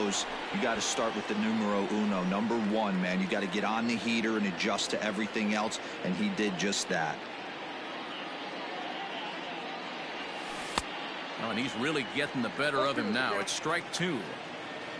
throws, you got to start with the numero uno, number one, man. You got to get on the heater and adjust to everything else, and he did just that. Oh, and he's really getting the better of him now. It's strike two.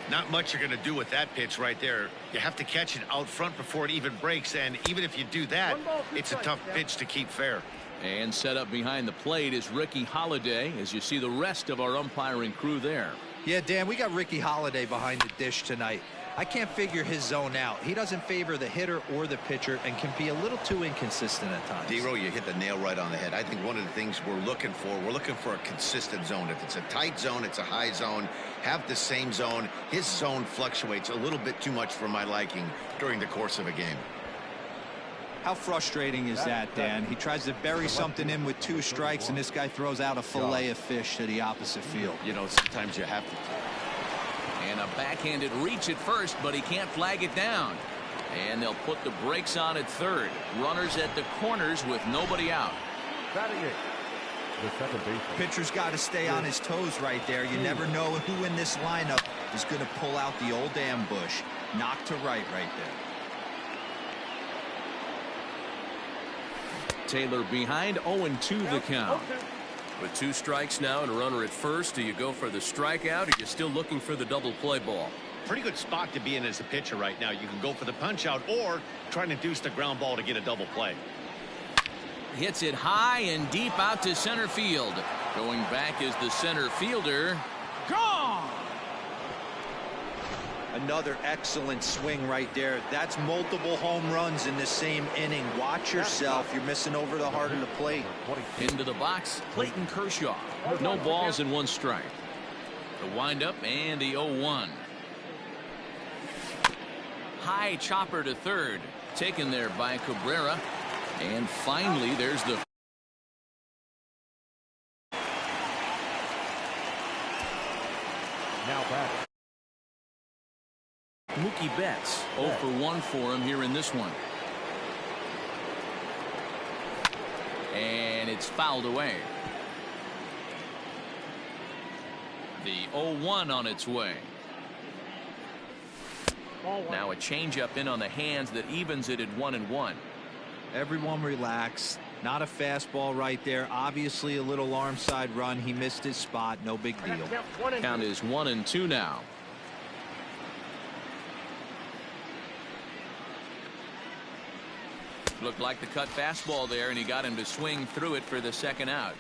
Not much you're going to do with that pitch right there. You have to catch it out front before it even breaks, and even if you do that, it's a tough pitch to keep fair. And set up behind the plate is Ricky Holiday, as you see the rest of our umpiring crew there. Yeah, Dan, we got Ricky Holiday behind the dish tonight. I can't figure his zone out. He doesn't favor the hitter or the pitcher and can be a little too inconsistent at times. D-Row, you hit the nail right on the head. I think one of the things we're looking for a consistent zone. If it's a tight zone, it's a high zone. Have the same zone. His zone fluctuates a little bit too much for my liking during the course of a game. How frustrating is that, Dan? He tries to bury something in with 2 strikes, and this guy throws out a fillet of fish to the opposite field. You know, sometimes you have to. And a backhanded reach at first, but he can't flag it down. And they'll put the brakes on at third. Runners at the corners with nobody out. The second baseman. Pitcher's got to stay on his toes right there. You never know who in this lineup is going to pull out the old ambush. Knock to right there. Taylor behind, 0-2 the count. With 2 strikes now and a runner at first, do you go for the strikeout, or are you still looking for the double play ball? Pretty good spot to be in as a pitcher right now. You can go for the punch out or try to deuce the ground ball to get a double play. Hits it high and deep out to center field. Going back is the center fielder. Gone! Another excellent swing right there. That's multiple home runs in the same inning. Watch yourself. You're missing over the heart of the plate. Into the box, Clayton Kershaw. No balls and 1 strike. The windup and the 0-1. High chopper to third. Taken there by Cabrera. And finally, there's the Now back. Mookie Betts. 0 for 1 for him here in this one. And it's fouled away. The 0-1 on its way. Now a changeup in on the hands that evens it at 1-1. Everyone relax. Not a fastball right there. Obviously a little arm side run. He missed his spot. No big deal. Count is 1-2 now. Looked like the cut fastball there, and he got him to swing through it for the second out.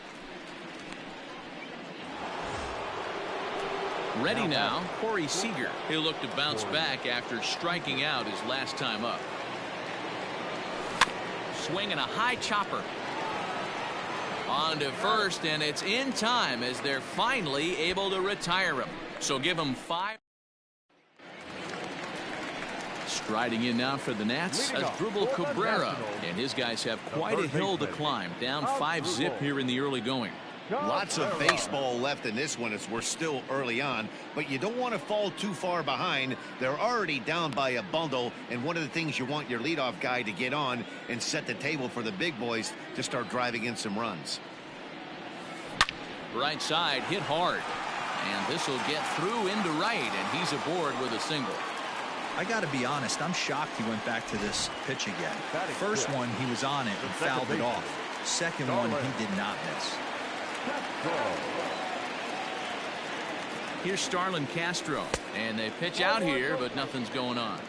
Ready now, Corey Seager. He'll look to bounce back after striking out his last time up. Swinging a high chopper. On to first, and it's in time as they're finally able to retire him. So give him 5. Striding in now for the Nats, Asdrubal Cabrera, and his guys have quite a hill to climb. Down 5-zip here in the early going. Lots of baseball left in this one as we're still early on, but you don't want to fall too far behind. They're already down by a bundle, and one of the things you want your leadoff guy to get on and set the table for the big boys to start driving in some runs. Right side hit hard, and this will get through into right, and he's aboard with a single. I got to be honest, I'm shocked he went back to this pitch again. First one, he was on it and fouled it off. Second one, he did not miss. Here's Starlin Castro, and they pitch out here, but nothing's going on.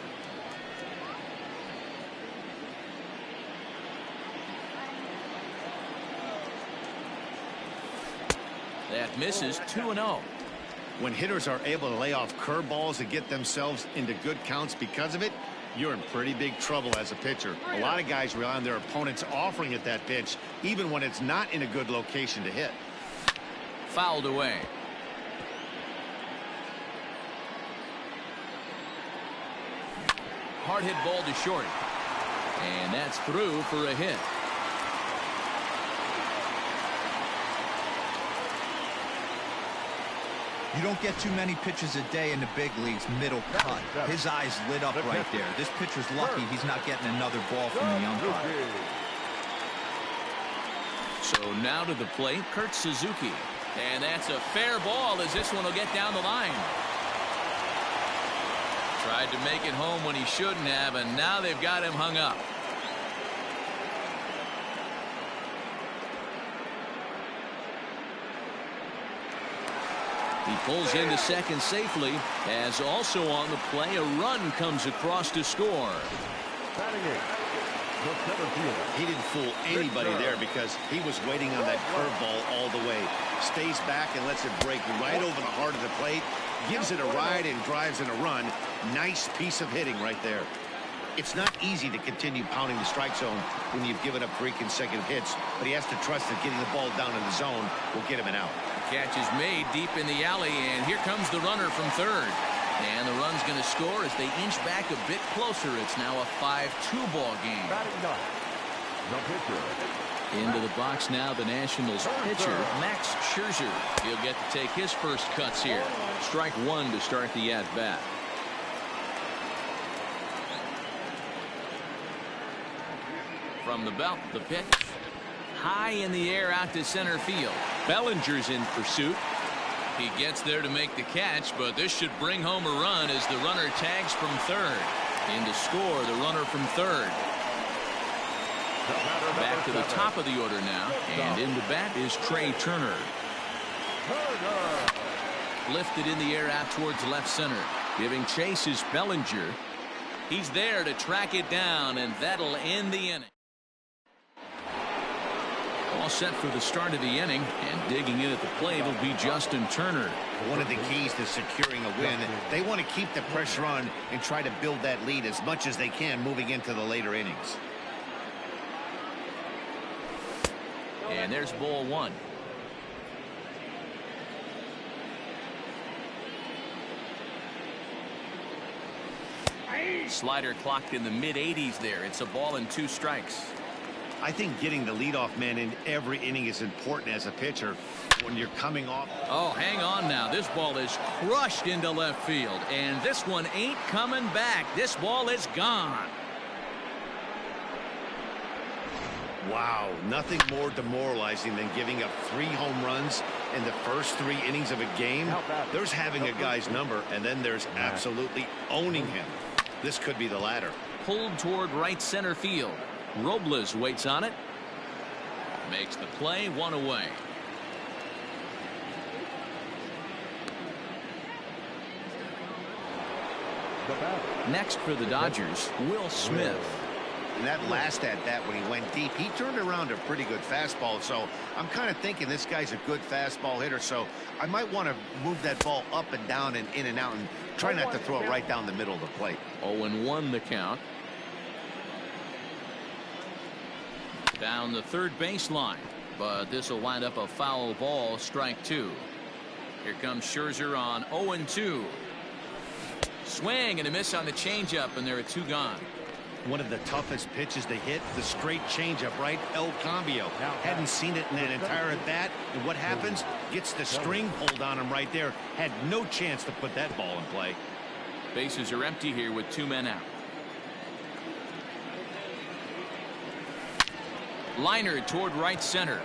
That misses. 2-0. When hitters are able to lay off curveballs and get themselves into good counts because of it, you're in pretty big trouble as a pitcher. A lot of guys rely on their opponents offering at that pitch, even when it's not in a good location to hit. Fouled away. Hard hit ball to short. And that's through for a hit. You don't get too many pitches a day in the big leagues middle cut. His eyes lit up right there. This pitcher's lucky he's not getting another ball from the umpire. So now to the plate, Kurt Suzuki. And that's a fair ball as this one will get down the line. Tried to make it home when he shouldn't have, and now they've got him hung up. He pulls into second safely, as also on the play a run comes across to score. He didn't fool anybody there because he was waiting on that curveball all the way. Stays back and lets it break right over the heart of the plate. Gives it a ride and drives in a run. Nice piece of hitting right there. It's not easy to continue pounding the strike zone when you've given up 3 consecutive hits, but he has to trust that getting the ball down in the zone will get him an out. Catch is made deep in the alley, and here comes the runner from third. And the run's going to score as they inch back a bit closer. It's now a 5-2 ball game. Into the box now, the Nationals pitcher, Max Scherzer. He'll get to take his first cuts here. Strike one to start the at-bat. From the belt, the pitch. High in the air out to center field. Bellinger's in pursuit. He gets there to make the catch, but this should bring home a run as the runner tags from third. In to score, the runner from third. Back to the top of the order now, and in to bat is Trey Turner. Lifted in the air out towards left center. Giving chase is Bellinger. He's there to track it down, and that'll end the inning. All set for the start of the inning, and digging in at the plate will be Justin Turner. One of the keys to securing a win, they want to keep the pressure on and try to build that lead as much as they can moving into the later innings. And there's ball one. Slider clocked in the mid-80s there. It's a ball and 2 strikes. I think getting the leadoff man in every inning is important as a pitcher when you're coming off. Oh, hang on now. This ball is crushed into left field, and this one ain't coming back. This ball is gone. Wow, nothing more demoralizing than giving up 3 home runs in the first 3 innings of a game. There's having a guy's number, and then there's absolutely owning him. This could be the latter. Pulled toward right center field. Robles waits on it. Makes the play, 1 away. Next for the Dodgers, Will Smith. And that last at bat when he went deep, he turned around a pretty good fastball. So I'm kind of thinking this guy's a good fastball hitter. So I might want to move that ball up and down and in and out and try not to throw it right down the middle of the plate. 0-1 the count. Down the third baseline, but this will wind up a foul ball, strike 2. Here comes Scherzer on 0-2. Swing and a miss on the changeup, and there are 2 gone. One of the toughest pitches to hit, the straight changeup, right? El Cambio. Hadn't seen it in that entire at bat, and what happens? Gets the string pulled on him right there. Had no chance to put that ball in play. Bases are empty here with 2 men out. Liner toward right center.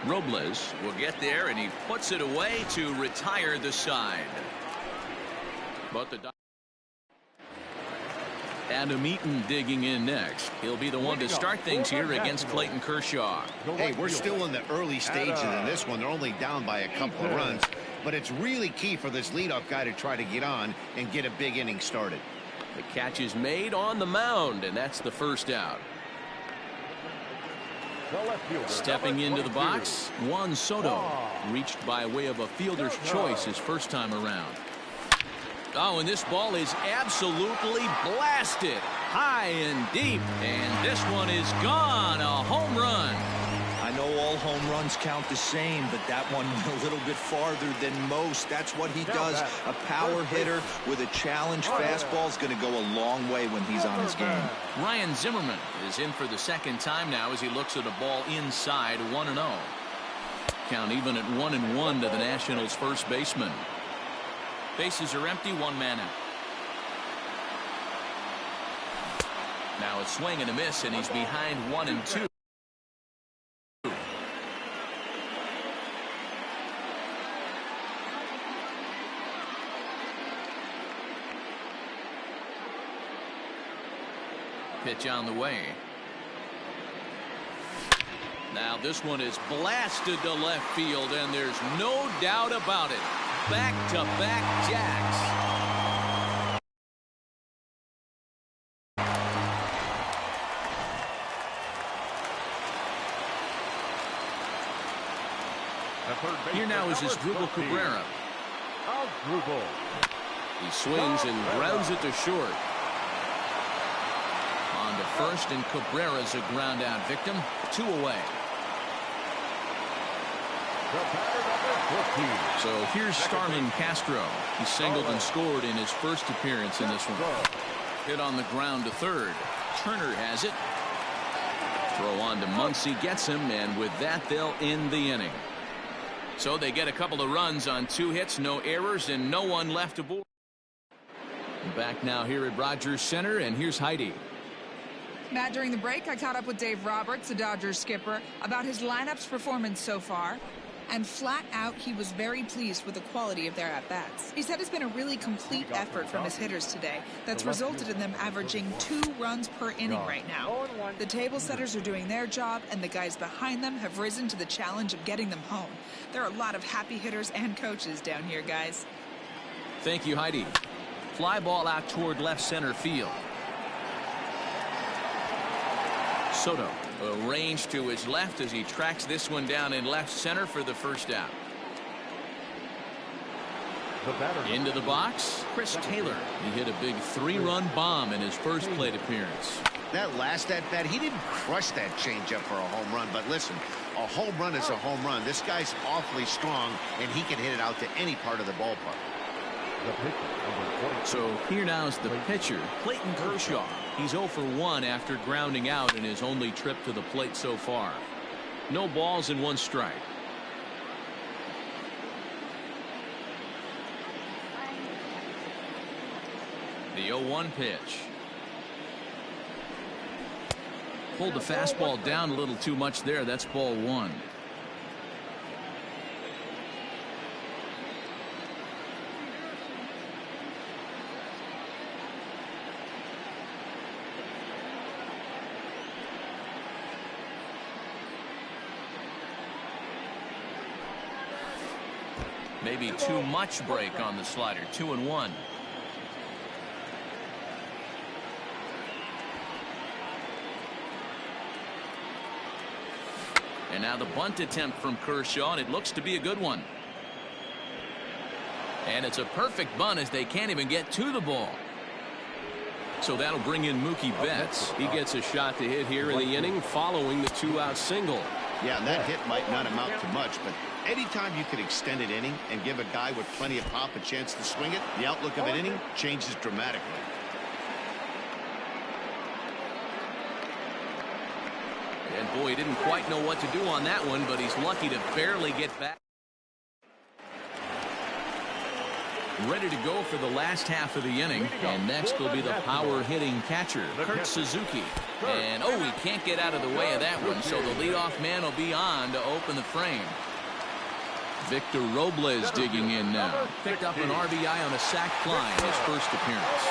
Robles will get there, and he puts it away to retire the side. But the Adam Eaton digging in next. He'll be the one to start things here against Clayton Kershaw. Hey, we're still in the early stages in this one. They're only down by a couple of runs, but it's really key for this leadoff guy to try to get on and get a big inning started. The catch is made on the mound, and that's the first out. Stepping into the box, Juan Soto. Reached by way of a fielder's choice his first time around. Oh, and this ball is absolutely blasted. High and deep. And this one is gone. A home run. I know all home runs count the same, but that one a little bit farther than most. That's what he does. A power hitter with a challenge fastball is going to go a long way when he's on his game. Ryan Zimmerman is in for the second time now as he looks at a ball inside 1-0. Count even at 1-1 to the Nationals' first baseman. Bases are empty, 1 man out. Now a swing and a miss, and he's behind 1-2. Pitch on the way. Now this one is blasted to left field, and there's no doubt about it. Back-to-back jacks. Here now is Asdrubal Cabrera. He swings and grounds it to short. On to first, and Cabrera's a ground out victim. 2 away. So here's Starlin Castro. He singled and scored in his first appearance in this one. Hit on the ground to third. Turner has it. Throw on to Muncy, gets him, and with that they'll end the inning. So they get a couple of runs on 2 hits, no errors, and no one left aboard. Back now here at Rogers Center, and here's Heidi. Matt, during the break, I caught up with Dave Roberts, the Dodgers skipper, about his lineup's performance so far. And flat out, he was very pleased with the quality of their at-bats. He said it's been a really complete effort from his hitters today that's resulted in them averaging 2 runs per inning right now. The table setters are doing their job, and the guys behind them have risen to the challenge of getting them home. There are a lot of happy hitters and coaches down here, guys. Thank you, Heidi. Fly ball out toward left center field. Soto arranged to his left as he tracks this one down in left center for the first out. Into the box, Chris Taylor. He hit a big 3-run bomb in his first plate appearance. That last at-bat, he didn't crush that changeup for a home run. But listen, a home run is a home run. This guy's awfully strong, and he can hit it out to any part of the ballpark. So here now is the pitcher, Clayton Kershaw. He's 0 for 1 after grounding out in his only trip to the plate so far. No balls and 1 strike. The 0-1 pitch. Pulled the fastball down a little too much there. That's ball 1. Maybe too much break on the slider. 2-1. And now the bunt attempt from Kershaw, and it looks to be a good one. And it's a perfect bunt as they can't even get to the ball. So that'll bring in Mookie Betts. He gets a shot to hit here in the inning following the 2-out single. Yeah, that hit might not amount to much, but anytime you can extend an inning and give a guy with plenty of pop a chance to swing it, the outlook of an inning changes dramatically. And boy, he didn't quite know what to do on that one, but he's lucky to barely get back. Ready to go for the last half of the inning, and next will be the power hitting catcher, Kurt Suzuki. And oh, he can't get out of the way of that one, so the leadoff man will be on to open the frame. Victor Robles digging in now. Picked up an RBI on a sac fly in his first appearance.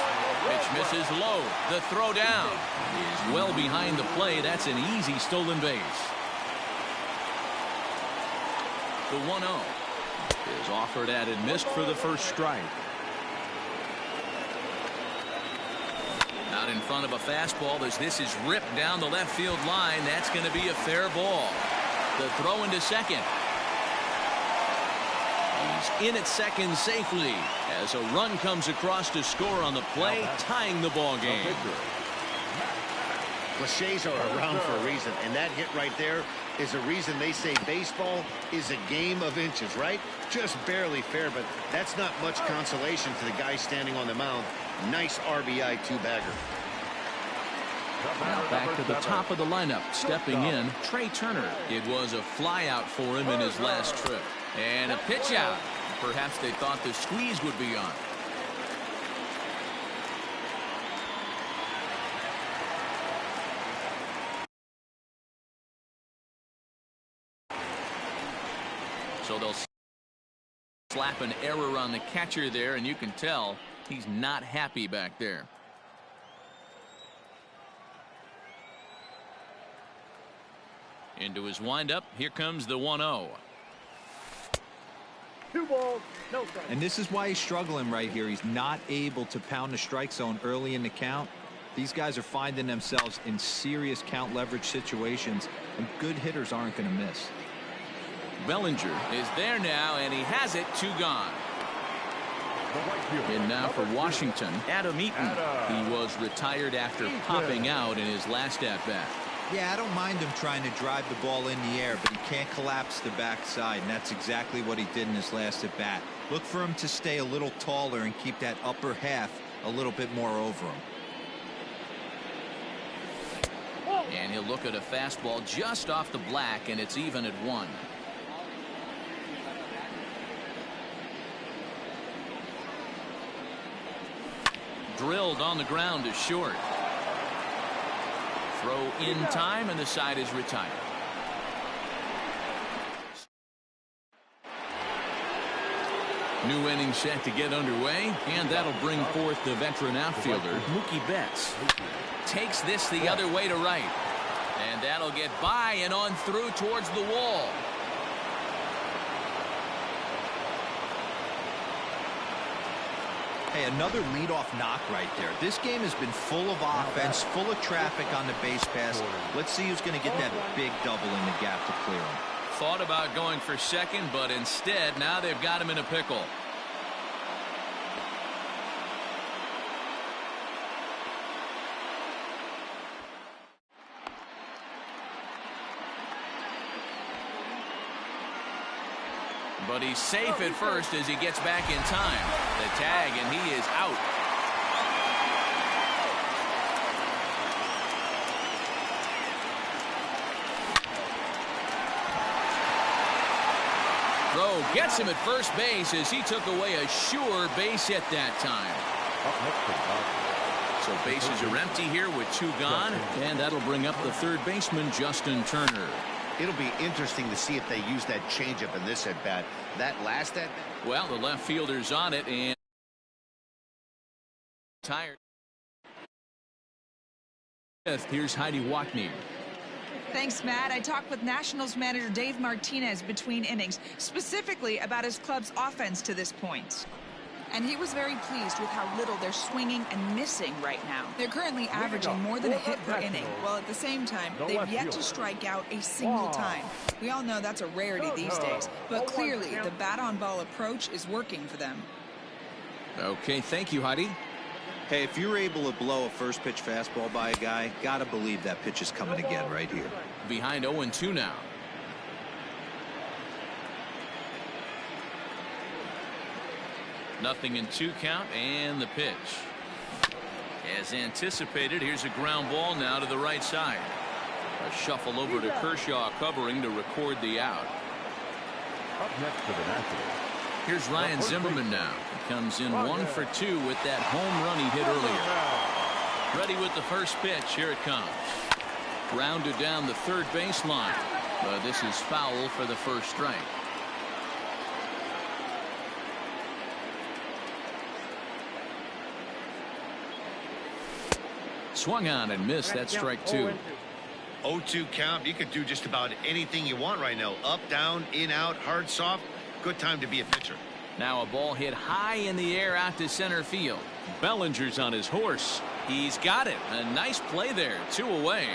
Pitch misses low. The throw down is well behind the play. That's an easy stolen base. The 1-0 is offered at and missed for the first strike. Out in front of a fastball as this is ripped down the left field line. That's going to be a fair ball. The throw into second. He's in at second safely as a run comes across to score on the play, tying the ball game. Cliches are around for a reason, and that hit right there is a reason they say baseball is a game of inches, right? Just barely fair, but that's not much consolation for the guy standing on the mound. Nice RBI 2-bagger. Now back to the top of the lineup, stepping in, Trey Turner. It was a fly out for him in his last trip. And a pitch out. Perhaps they thought the squeeze would be on. So they'll slap an error on the catcher there, and you can tell he's not happy back there. Into his windup, here comes the 1-0. 2 balls, no strikes. And this is why he's struggling right here. He's not able to pound the strike zone early in the count. These guys are finding themselves in serious count leverage situations, and good hitters aren't going to miss. Bellinger is there now, and he has it. 2 gone. And now for Washington, Adam Eaton. He was retired after popping out in his last at-bat. Yeah, I don't mind him trying to drive the ball in the air, but he can't collapse the backside, and that's exactly what he did in his last at-bat. Look for him to stay a little taller and keep that upper half a little bit more over him. And he'll look at a fastball just off the black, and it's even at 1. Drilled on the ground is short. Throw in time, and the side is retired. New inning set to get underway, and that'll bring forth the veteran outfielder, Mookie Betts. Takes this the other way to right. And that'll get by and on through towards the wall. Hey, another leadoff knock right there. This game has been full of offense, full of traffic on the base pass. Let's see who's going to get that big double in the gap to clear him. Thought about going for second, but instead, now they've got him in a pickle. But he's safe at first as he gets back in time. The tag, and he is out. Throw gets him at first base as he took away a sure base hit that time. So bases are empty here with 2 gone, and that'll bring up the third baseman, Justin Turner. It'll be interesting to see if they use that changeup in this at-bat. That last at-bat. Well, the left fielder's on it and tired. Here's Heidi Watney. Thanks, Matt. I talked with Nationals manager Dave Martinez between innings, specifically about his club's offense to this point. And he was very pleased with how little they're swinging and missing right now. They're currently averaging more than a hit per inning, while at the same time, they've yet to strike out a single time. We all know that's a rarity these days, but clearly the bat-on-ball approach is working for them. Okay, thank you, Heidi. Hey, if you're able to blow a first-pitch fastball by a guy, gotta believe that pitch is coming again right here. Behind 0-2 now. Nothing in 2 count, and the pitch. As anticipated, here's a ground ball now to the right side. A shuffle over to Kershaw covering to record the out. Up next to the Nationals. Here's Ryan Zimmerman now. He comes in 1 for 2 with that home run he hit earlier. Ready with the first pitch. Here it comes. Grounded down the third baseline. But this is foul for the first strike. Swung on and missed. That's strike 2. 0-2 count. You could do just about anything you want right now. Up, down, in, out, hard, soft. Good time to be a pitcher. Now a ball hit high in the air out to center field. Bellinger's on his horse. He's got it. A nice play there. 2 away.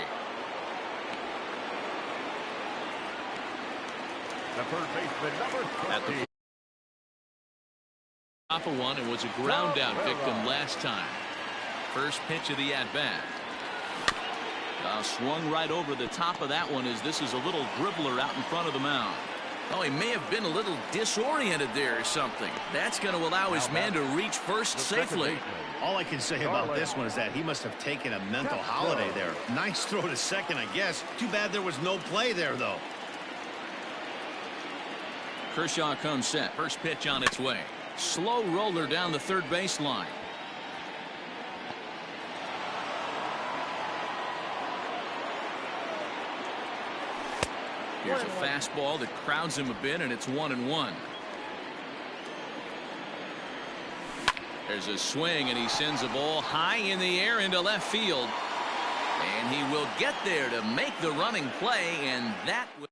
The third baseman, number At the top of one, it was a ground out victim last time. First pitch of the at-bat. Swung right over the top of that one as this is a little dribbler out in front of the mound. Oh, he may have been a little disoriented there or something. That's going to allow his man to reach first safely. All I can say about this one is that he must have taken a mental holiday there. Nice throw to second, I guess. Too bad there was no play there, though. Kershaw comes set. First pitch on its way. Slow roller down the third baseline. Here's a fastball that crowds him a bit, and it's 1-1. There's a swing, and he sends a ball high in the air into left field. And he will get there to make the running play, and that will...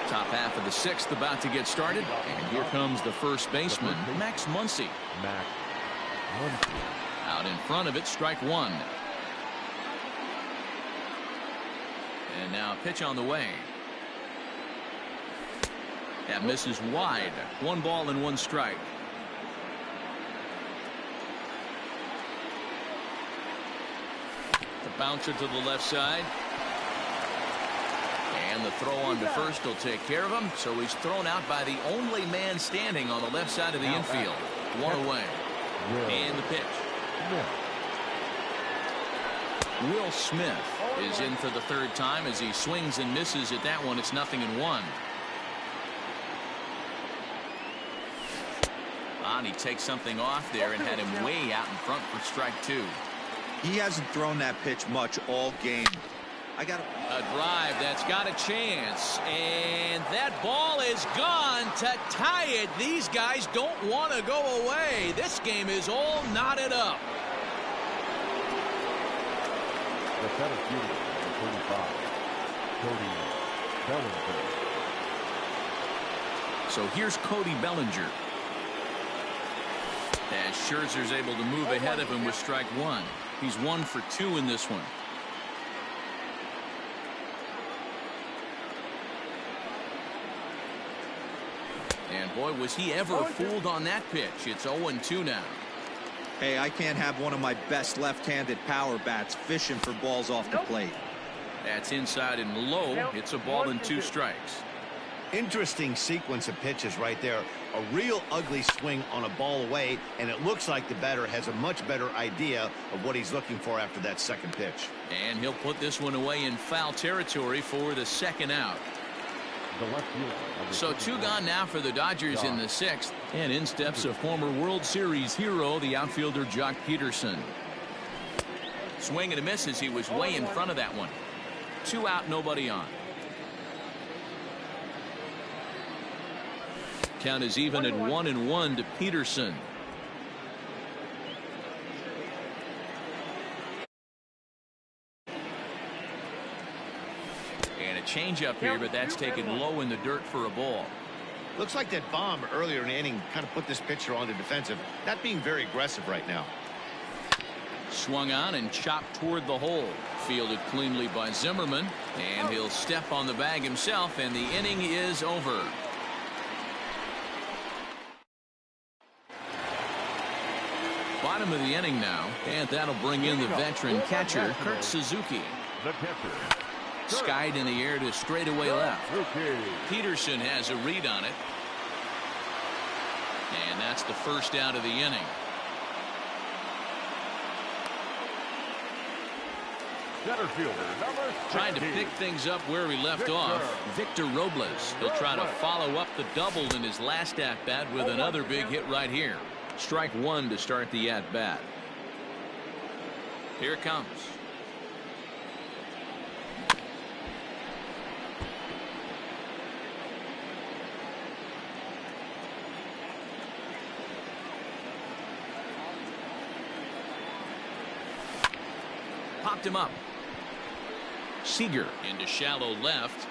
Top half of the sixth about to get started, and here comes the first baseman, Max Muncy. Out in front of it, strike one. And now a pitch on the way. That misses wide. 1 ball and 1 strike. The bouncer to the left side. And the throw on to first will take care of him. So he's thrown out by the only man standing on the left side of the infield. 1 away. And the pitch. Will Smith is in for the 3rd time as he swings and misses at that one. It's 0-1. And he takes something off there and had him way out in front for strike 2. He hasn't thrown that pitch much all game. A drive that's got a chance, and that ball is gone to tie it. These guys don't want to go away. This game is all knotted up. The center fielder, number 25, Cody Bellinger. So here's Cody Bellinger. As Scherzer's able to move ahead of him with strike 1. He's 1 for 2 in this one. And boy, was he ever fooled on that pitch. It's 0-2 now. Hey, I can't have one of my best left-handed power bats fishing for balls off the plate. That's inside and low. It's a ball and 2 strikes. Interesting sequence of pitches right there. A real ugly swing on a ball away, and it looks like the batter has a much better idea of what he's looking for after that second pitch. And he'll put this one away in foul territory for the 2nd out. So 2 gone now for the Dodgers in the 6th. And in steps a former World Series hero, the outfielder Jock Peterson. Swing and a miss as he was way in front of that one. 2 out, nobody on. Count is even at 1-1 to Peterson. And a changeup here, but that's taken low in the dirt for a ball. Looks like that bomb earlier in the inning kind of put this pitcher on the defensive, not being very aggressive right now. Swung on and chopped toward the hole. Fielded cleanly by Zimmerman, and he'll step on the bag himself, and the inning is over. Bottom of the inning now, and that'll bring in the veteran catcher, Kurt Suzuki. The catcher. Skied in the air to straightaway left. Peterson has a read on it. And that's the 1st out of the inning. Center fielder, number 60. Trying to pick things up where he left off. Victor Robles. He'll try to follow up the double in his last at-bat with another big hit right here. Strike 1 to start the at-bat. Here it comes. Popped him up. Seager into shallow left.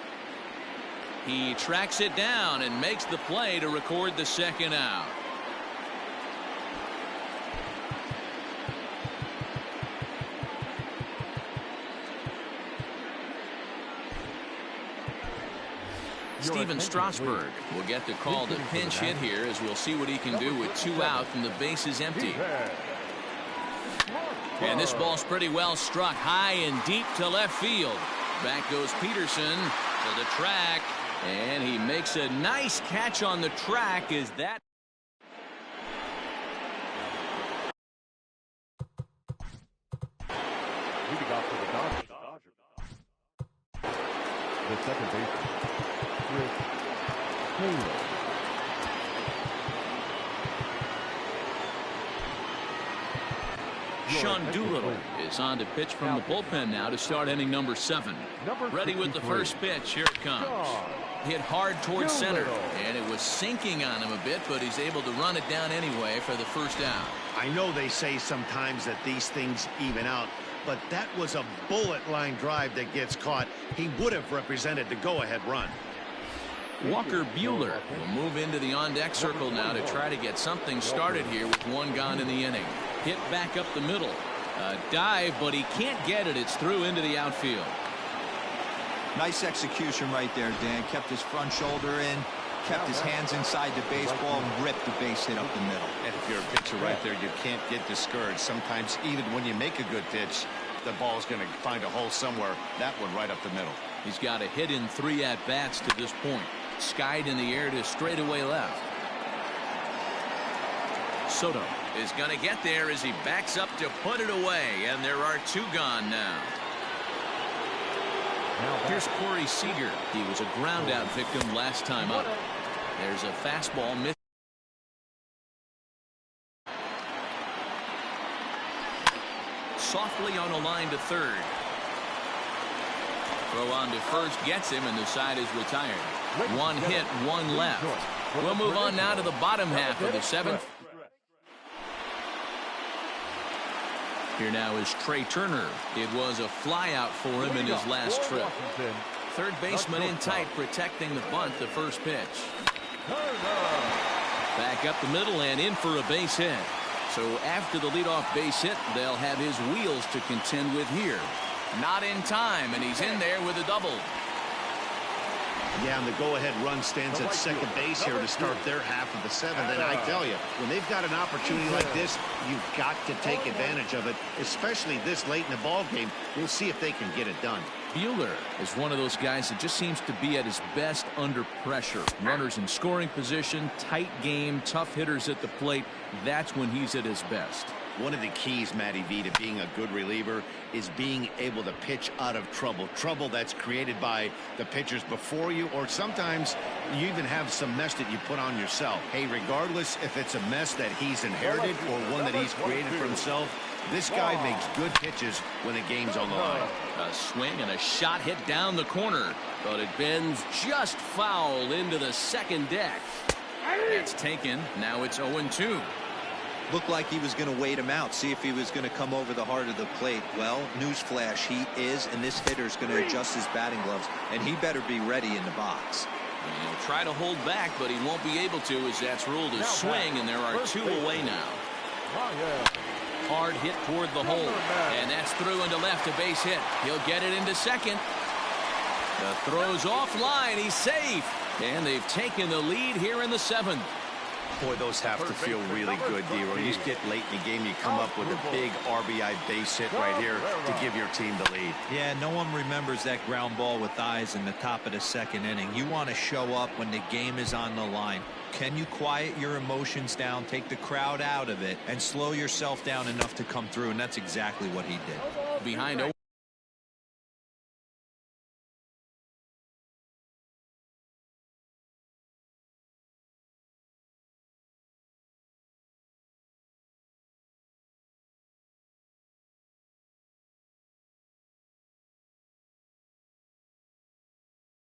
He tracks it down and makes the play to record the 2nd out. Steven Strasburg will get the call to pinch hit here, as we'll see what he can do with 2 out and the base is empty. And this ball's pretty well struck high and deep to left field. Back goes Peterson to the track, and he makes a nice catch on the track. Is that Leading off for the Dodgers. The second baseman, Chris Taylor. Sean Doolittle is on to pitch from the bullpen now to start inning number 7. Ready with the first pitch. Here it comes. hit hard towards center, and it was sinking on him a bit, but he's able to run it down anyway for the first down. I know they say sometimes that these things even out, but that was a bullet line drive that gets caught. He would have represented the go-ahead run. Walker Buehler will move into the on-deck circle now to try to get something started here with one gone in the inning. Hit back up the middle. A dive, but he can't get it. It's through into the outfield. Nice execution right there, Dan. Kept his front shoulder in, kept his hands inside the baseball, and ripped the base hit up the middle. And if you're a pitcher right there, you can't get discouraged. Sometimes even when you make a good pitch, the ball's going to find a hole somewhere. That one right up the middle. He's got a hit in 3 at-bats to this point. Skied in the air to straightaway left. Soto is going to get there as he backs up to put it away, and there are 2 gone now. Here's Corey Seager. He was a ground-out victim last time up. There's a fastball missed. Softly on a line to third. Throw on to first gets him, and the side is retired. 1 hit, 1 left. We'll move on now to the bottom half of the 7th. Here now is Trey Turner. It was a flyout for him in his last trip. Third baseman in tight, protecting the bunt, the first pitch. Back up the middle and in for a base hit. So after the leadoff base hit, they'll have his wheels to contend with here. Not in time, and he's in there with a double. Yeah, and the go-ahead run stands at second base here to start their half of the 7th. And I tell you, when they've got an opportunity like this, you've got to take advantage of it, especially this late in the ball game. We'll see if they can get it done. Buehler is one of those guys that just seems to be at his best under pressure. Runners in scoring position, tight game, tough hitters at the plate. That's when he's at his best. One of the keys, Matty V, to being a good reliever is being able to pitch out of trouble. Trouble that's created by the pitchers before you, or sometimes you even have some mess that you put on yourself. Hey, regardless if it's a mess that he's inherited or one that he's created for himself, this guy makes good pitches when the game's on the line. A swing and a shot hit down the corner, but it bends just foul into the second deck. It's taken. Now it's 0-2. Looked like he was going to wait him out, see if he was going to come over the heart of the plate. Well, newsflash, he is, and this hitter's going to adjust his batting gloves, and he better be ready in the box. And he'll try to hold back, but he won't be able to, as that's ruled a swing, and there are 2 away now. Hard hit toward the hole, and that's through into left, a base hit. He'll get it into second. The throw's offline, he's safe, and they've taken the lead here in the 7th. Boy, those have to feel really good, D-Roy. You get late in the game, you come up with a big RBI base hit right here to give your team the lead. Yeah, no one remembers that ground ball with eyes in the top of the 2nd inning. You want to show up when the game is on the line. Can you quiet your emotions down, take the crowd out of it, and slow yourself down enough to come through? And that's exactly what he did. Behind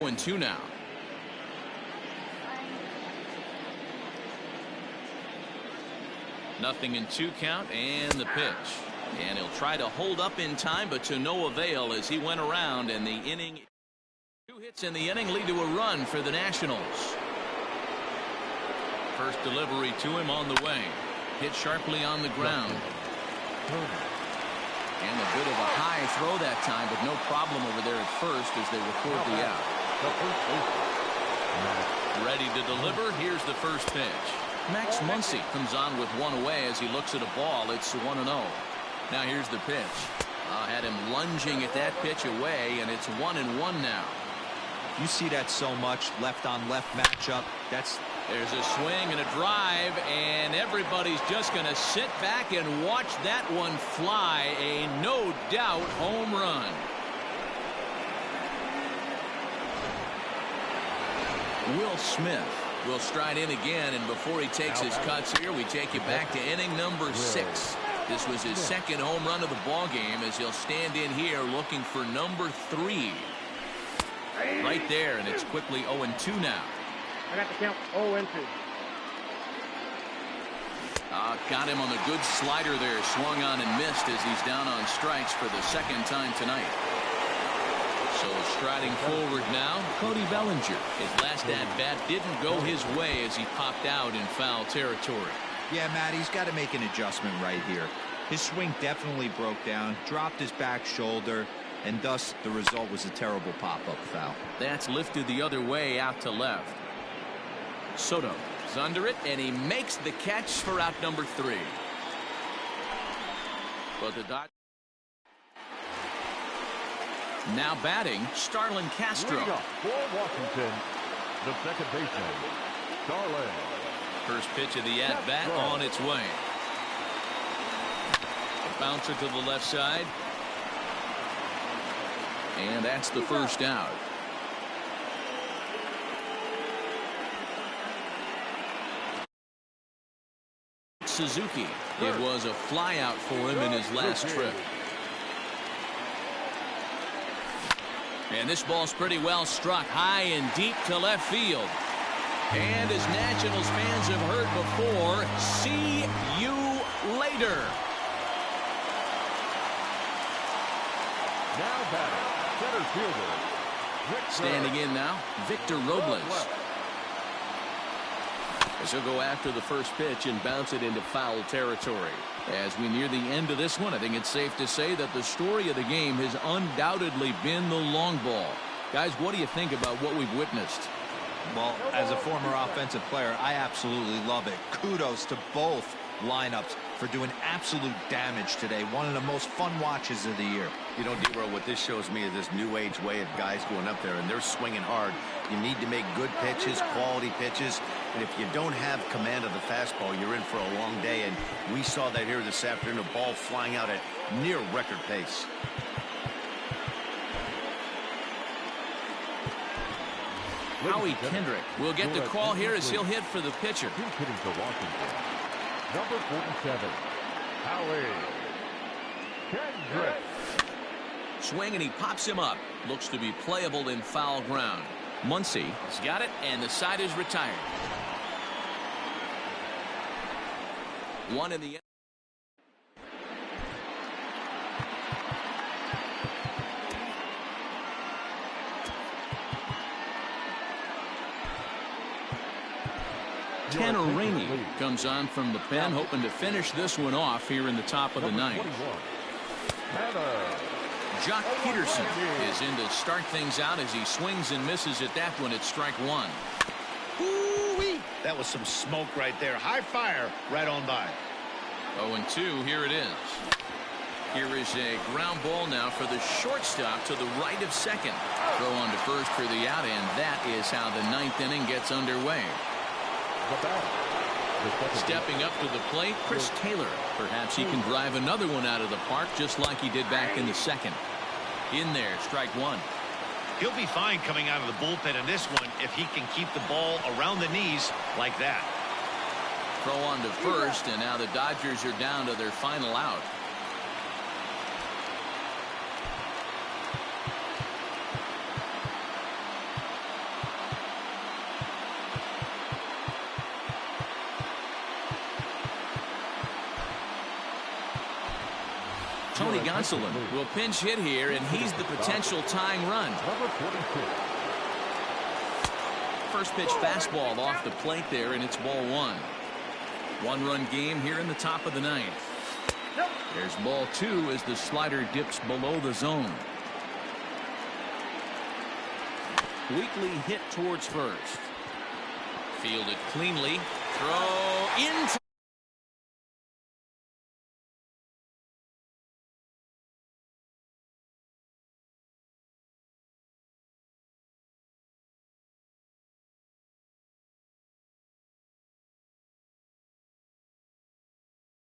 and 2 now. Nothing in 2 count, and the pitch. And he'll try to hold up in time, but to no avail as he went around, and the inning. 2 hits in the inning lead to a run for the Nationals. First delivery to him on the way. Hit sharply on the ground. And a bit of a high throw that time, but no problem over there at first as they record the out. Ready to deliver. Here's the first pitch. Max Muncy comes on with 1 away as he looks at a ball. It's 1-0. Now here's the pitch. Had him lunging at that pitch away, and it's 1-1 now. You see that so much, left on left matchup. There's a swing and a drive, and everybody's just going to sit back and watch that one fly. A no doubt home run. Will Smith will stride in again, and before he takes his cuts here, we take you back to inning number 6. This was his 2nd home run of the ball game as he'll stand in here looking for number 3. Right there, and it's quickly 0-2 now. I got the count 0-2. Got him on the good slider there. Swung on and missed as he's down on strikes for the second time tonight. So striding forward now, Cody Bellinger. His last at-bat didn't go his way as he popped out in foul territory. Yeah, Matt, he's got to make an adjustment right here. His swing definitely broke down, dropped his back shoulder, and thus the result was a terrible pop-up foul. That's lifted the other way out to left. Soto is under it, and he makes the catch for out number 3. But the Dodgers now batting, Starlin Castro. Leading up for Washington, the second baseman, Starlin. First pitch of the at-bat on its way. A bouncer to the left side. And that's the first out. Suzuki. It was a flyout for him in his last trip. And this ball's pretty well struck high and deep to left field. And as Nationals fans have heard before, see you later. Now batting, center fielder, Victor. Standing in now, Victor Robles. As he'll go after the first pitch and bounce it into foul territory. As we near the end of this one, I think it's safe to say that the story of the game has undoubtedly been the long ball. Guys, what do you think about what we've witnessed? Well, as a former offensive player, I absolutely love it. Kudos to both lineups for doing absolute damage today. One of the most fun watches of the year. You know, D-Roll, what this shows me is this new age way of guys going up there, and they're swinging hard. You need to make good pitches, quality pitches, and if you don't have command of the fastball, you're in for a long day, and we saw that here this afternoon, a ball flying out at near record pace. Howie Kendrick will get the call here as he'll hit for the pitcher. He's hitting for Washington. Number 47, Howie Kendrick. Swing and he pops him up. Looks to be playable in foul ground. Muncy has got it, and the side is retired. One in the end. Tanner Rainey comes on from the pen, hoping to finish this one off here in the top of the ninth. Jock Peterson is in to start things out as he swings and misses at that one at strike 1. Ooh-wee. That was some smoke right there. High fire right on by. 0-2, here it is. Here is a ground ball now for the shortstop to the right of second. Throw on to first for the out, and that is how the ninth inning gets underway. Stepping up to the plate, Chris Taylor. Perhaps he can drive another one out of the park just like he did back in the second. In there, strike 1. He'll be fine coming out of the bullpen in this one if he can keep the ball around the knees like that. Throw on to first, and now the Dodgers are down to their final out. Tony Gonsolin will pinch hit here, and he's the potential tying run. First pitch fastball off the plate there, and it's ball 1. One-run game here in the top of the ninth. There's ball 2 as the slider dips below the zone. Weakly hit towards first. Fielded cleanly. Throw into